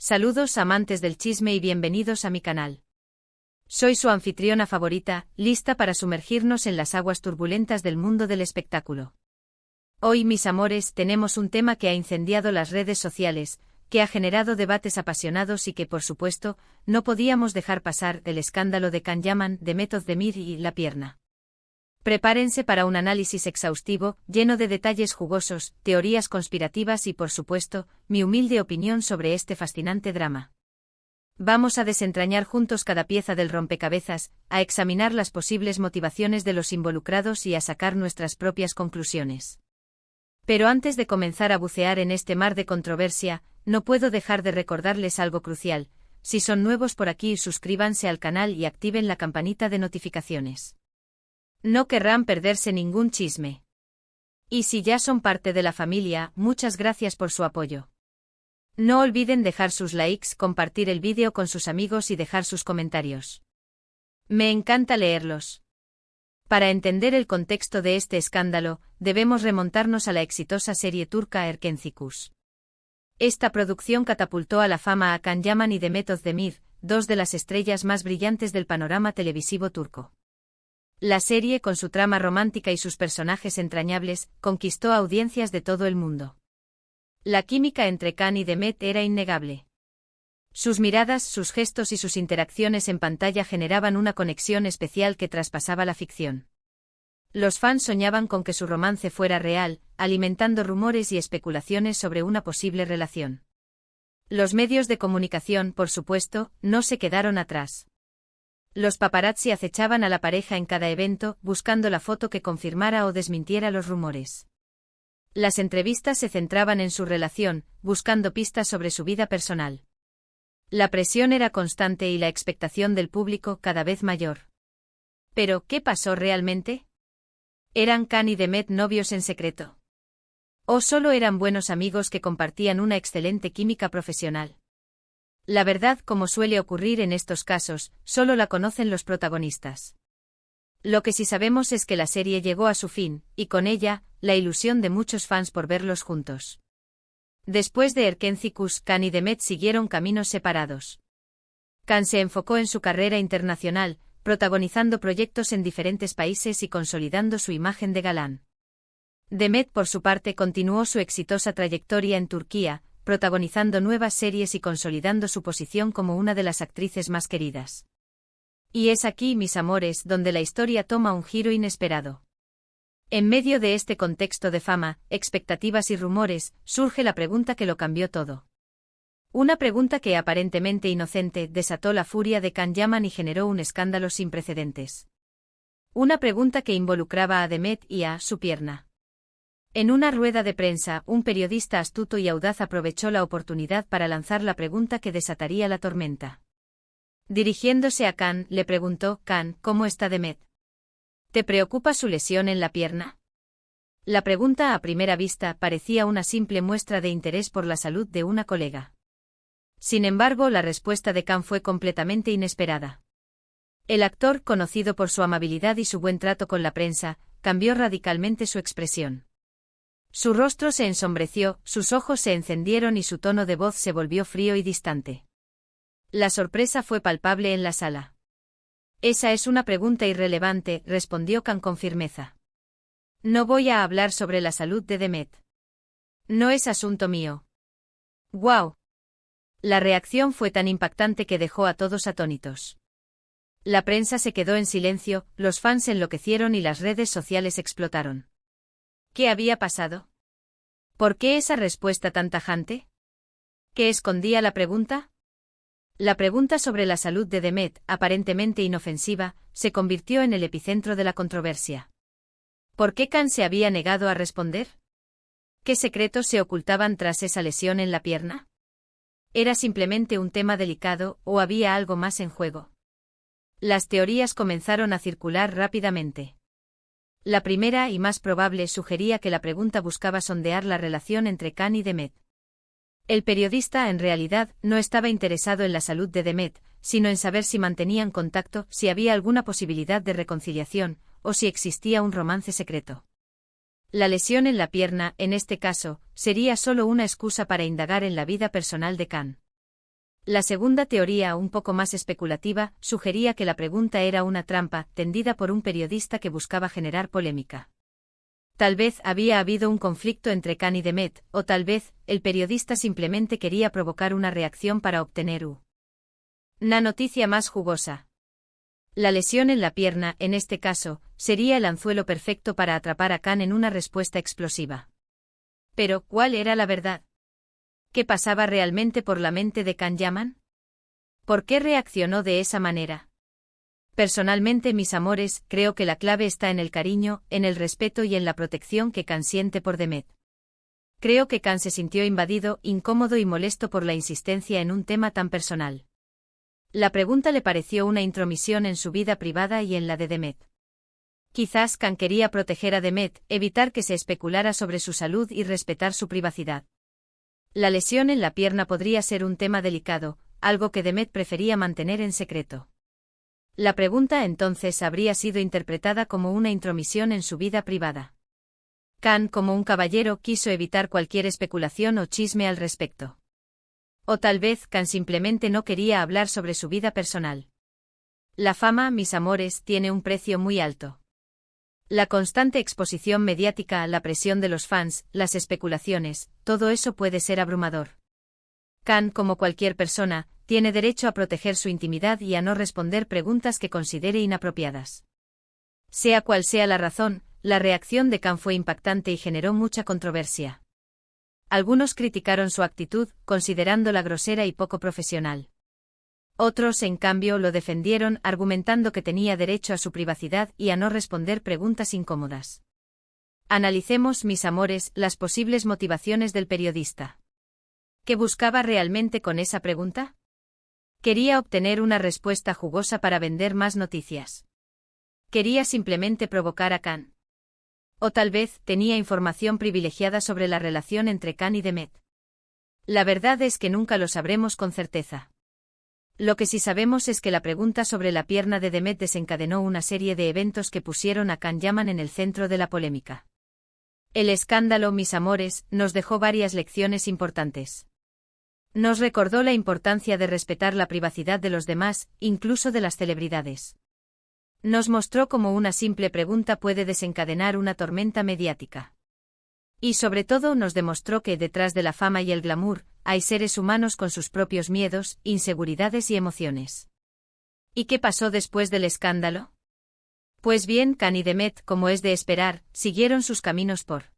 Saludos amantes del chisme y bienvenidos a mi canal. Soy su anfitriona favorita, lista para sumergirnos en las aguas turbulentas del mundo del espectáculo. Hoy, mis amores, tenemos un tema que ha incendiado las redes sociales, que ha generado debates apasionados y que, por supuesto, no podíamos dejar pasar: el escándalo de Can Yaman, de Method Demir y La Pierna. Prepárense para un análisis exhaustivo, lleno de detalles jugosos, teorías conspirativas y, por supuesto, mi humilde opinión sobre este fascinante drama. Vamos a desentrañar juntos cada pieza del rompecabezas, a examinar las posibles motivaciones de los involucrados y a sacar nuestras propias conclusiones. Pero antes de comenzar a bucear en este mar de controversia, no puedo dejar de recordarles algo crucial: si son nuevos por aquí, suscríbanse al canal y activen la campanita de notificaciones. No querrán perderse ningún chisme. Y si ya son parte de la familia, muchas gracias por su apoyo. No olviden dejar sus likes, compartir el vídeo con sus amigos y dejar sus comentarios. Me encanta leerlos. Para entender el contexto de este escándalo, debemos remontarnos a la exitosa serie turca Erkenci. Esta producción catapultó a la fama a Can Yaman y Method Demir, dos de las estrellas más brillantes del panorama televisivo turco. La serie, con su trama romántica y sus personajes entrañables, conquistó a audiencias de todo el mundo. La química entre Can y Demet era innegable. Sus miradas, sus gestos y sus interacciones en pantalla generaban una conexión especial que traspasaba la ficción. Los fans soñaban con que su romance fuera real, alimentando rumores y especulaciones sobre una posible relación. Los medios de comunicación, por supuesto, no se quedaron atrás. Los paparazzi acechaban a la pareja en cada evento, buscando la foto que confirmara o desmintiera los rumores. Las entrevistas se centraban en su relación, buscando pistas sobre su vida personal. La presión era constante y la expectación del público cada vez mayor. Pero, ¿qué pasó realmente? ¿Eran Can y Demet novios en secreto? ¿O solo eran buenos amigos que compartían una excelente química profesional? La verdad, como suele ocurrir en estos casos, solo la conocen los protagonistas. Lo que sí sabemos es que la serie llegó a su fin, y con ella, la ilusión de muchos fans por verlos juntos. Después de Erkenci, Can y Demet siguieron caminos separados. Can se enfocó en su carrera internacional, protagonizando proyectos en diferentes países y consolidando su imagen de galán. Demet, por su parte, continuó su exitosa trayectoria en Turquía, protagonizando nuevas series y consolidando su posición como una de las actrices más queridas. Y es aquí, mis amores, donde la historia toma un giro inesperado. En medio de este contexto de fama, expectativas y rumores, surge la pregunta que lo cambió todo. Una pregunta que, aparentemente inocente, desató la furia de Can Yaman y generó un escándalo sin precedentes. Una pregunta que involucraba a Demet y a su pierna. En una rueda de prensa, un periodista astuto y audaz aprovechó la oportunidad para lanzar la pregunta que desataría la tormenta. Dirigiéndose a Can, le preguntó: Can, ¿cómo está Demet? ¿Te preocupa su lesión en la pierna? La pregunta, a primera vista, parecía una simple muestra de interés por la salud de una colega. Sin embargo, la respuesta de Can fue completamente inesperada. El actor, conocido por su amabilidad y su buen trato con la prensa, cambió radicalmente su expresión. Su rostro se ensombreció, sus ojos se encendieron y su tono de voz se volvió frío y distante. La sorpresa fue palpable en la sala. Esa es una pregunta irrelevante, respondió Can con firmeza. No voy a hablar sobre la salud de Demet. No es asunto mío. ¡Guau! La reacción fue tan impactante que dejó a todos atónitos. La prensa se quedó en silencio, los fans enloquecieron y las redes sociales explotaron. ¿Qué había pasado? ¿Por qué esa respuesta tan tajante? ¿Qué escondía la pregunta? La pregunta sobre la salud de Demet, aparentemente inofensiva, se convirtió en el epicentro de la controversia. ¿Por qué Can se había negado a responder? ¿Qué secretos se ocultaban tras esa lesión en la pierna? ¿Era simplemente un tema delicado o había algo más en juego? Las teorías comenzaron a circular rápidamente. La primera y más probable sugería que la pregunta buscaba sondear la relación entre Can y Demet. El periodista, en realidad, no estaba interesado en la salud de Demet, sino en saber si mantenían contacto, si había alguna posibilidad de reconciliación, o si existía un romance secreto. La lesión en la pierna, en este caso, sería solo una excusa para indagar en la vida personal de Can. La segunda teoría, un poco más especulativa, sugería que la pregunta era una trampa, tendida por un periodista que buscaba generar polémica. Tal vez había habido un conflicto entre Khan y Demet, o tal vez, el periodista simplemente quería provocar una reacción para obtener una noticia más jugosa. La lesión en la pierna, en este caso, sería el anzuelo perfecto para atrapar a Khan en una respuesta explosiva. Pero, ¿cuál era la verdad? ¿Qué pasaba realmente por la mente de Khan Yaman? ¿Por qué reaccionó de esa manera? Personalmente, mis amores, creo que la clave está en el cariño, en el respeto y en la protección que Khan siente por Demet. Creo que Khan se sintió invadido, incómodo y molesto por la insistencia en un tema tan personal. La pregunta le pareció una intromisión en su vida privada y en la de Demet. Quizás Khan quería proteger a Demet, evitar que se especulara sobre su salud y respetar su privacidad. La lesión en la pierna podría ser un tema delicado, algo que Demet prefería mantener en secreto. La pregunta entonces habría sido interpretada como una intromisión en su vida privada. Khan, como un caballero, quiso evitar cualquier especulación o chisme al respecto. O tal vez Khan simplemente no quería hablar sobre su vida personal. La fama, mis amores, tiene un precio muy alto. La constante exposición mediática, la presión de los fans, las especulaciones, todo eso puede ser abrumador. Khan, como cualquier persona, tiene derecho a proteger su intimidad y a no responder preguntas que considere inapropiadas. Sea cual sea la razón, la reacción de Khan fue impactante y generó mucha controversia. Algunos criticaron su actitud, considerándola grosera y poco profesional. Otros, en cambio, lo defendieron, argumentando que tenía derecho a su privacidad y a no responder preguntas incómodas. Analicemos, mis amores, las posibles motivaciones del periodista. ¿Qué buscaba realmente con esa pregunta? Quería obtener una respuesta jugosa para vender más noticias. Quería simplemente provocar a Khan. O tal vez tenía información privilegiada sobre la relación entre Khan y Demet. La verdad es que nunca lo sabremos con certeza. Lo que sí sabemos es que la pregunta sobre la pierna de Demet desencadenó una serie de eventos que pusieron a Khan Yaman en el centro de la polémica. El escándalo, mis amores, nos dejó varias lecciones importantes. Nos recordó la importancia de respetar la privacidad de los demás, incluso de las celebridades. Nos mostró cómo una simple pregunta puede desencadenar una tormenta mediática. Y sobre todo nos demostró que detrás de la fama y el glamour, hay seres humanos con sus propios miedos, inseguridades y emociones. ¿Y qué pasó después del escándalo? Pues bien, Khan y Demet, como es de esperar, siguieron sus caminos por